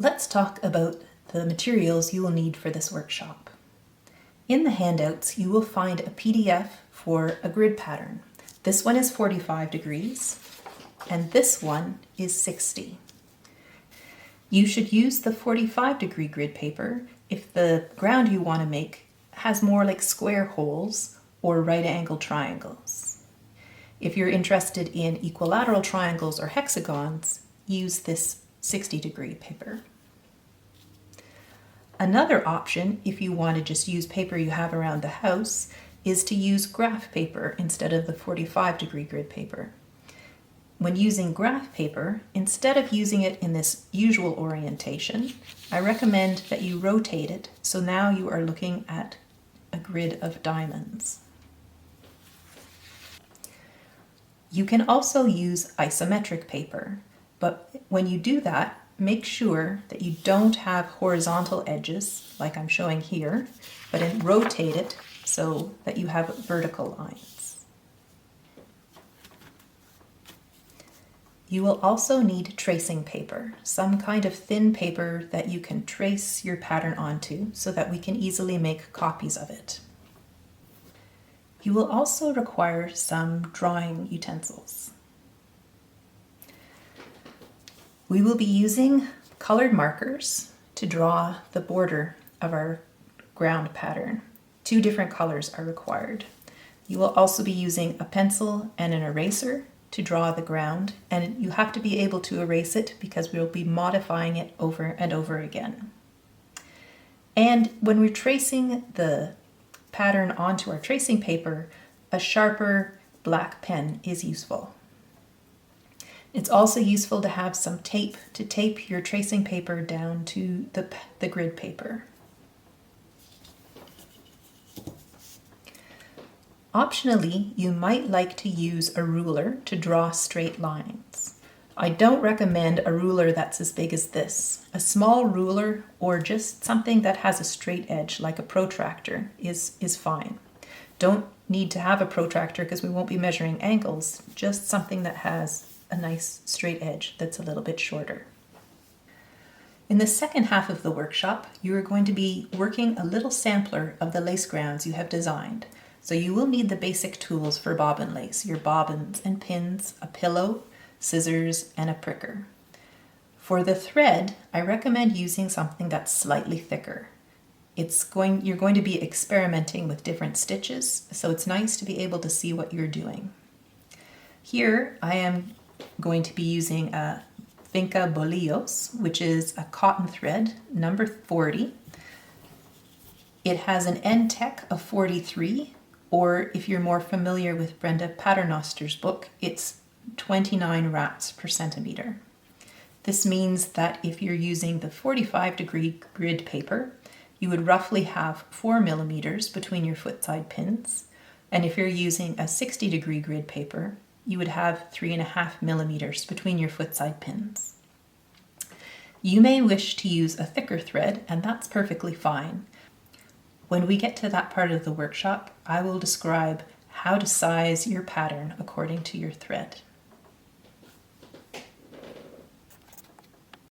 Let's talk about the materials you will need for this workshop. In the handouts, you will find a PDF for a grid pattern. This one is 45 degrees, and this one is 60. You should use the 45-degree grid paper if the ground you want to make has more like square holes or right-angle triangles. If you're interested in equilateral triangles or hexagons, use this 60-degree paper. Another option, if you want to just use paper you have around the house, is to use graph paper instead of the 45-degree grid paper. When using graph paper, instead of using it in this usual orientation, I recommend that you rotate it so now you are looking at a grid of diamonds. You can also use isometric paper, but when you do that, make sure that you don't have horizontal edges like I'm showing here, but rotate it so that you have vertical lines. You will also need tracing paper, some kind of thin paper that you can trace your pattern onto so that we can easily make copies of it. You will also require some drawing utensils. We will be using colored markers to draw the border of our ground pattern. 2 different colors are required. You will also be using a pencil and an eraser to draw the ground, and you have to be able to erase it because we'll be modifying it over and over again. And when we're tracing the pattern onto our tracing paper, a sharper black pen is useful. It's also useful to have some tape to tape your tracing paper down to the grid paper. Optionally, you might like to use a ruler to draw straight lines. I don't recommend a ruler that's as big as this. A small ruler or just something that has a straight edge like a protractor is fine. Don't need to have a protractor because we won't be measuring angles, just something that has a nice straight edge that's a little bit shorter. In the second half of the workshop, you are going to be working a little sampler of the lace grounds you have designed. So you will need the basic tools for bobbin lace, your bobbins and pins, a pillow, scissors, and a pricker. For the thread, I recommend using something that's slightly thicker. You're going to be experimenting with different stitches, so it's nice to be able to see what you're doing. Here I am going to be using a Finca Bolillos, which is a cotton thread, number 40. It has an NTex of 43, or if you're more familiar with Brenda Paternoster's book, it's 29 rats per centimeter. This means that if you're using the 45-degree grid paper, you would roughly have 4 millimeters between your foot side pins, and if you're using a 60-degree grid paper, you would have 3.5 millimeters between your foot side pins. You may wish to use a thicker thread, and that's perfectly fine. When we get to that part of the workshop, I will describe how to size your pattern according to your thread.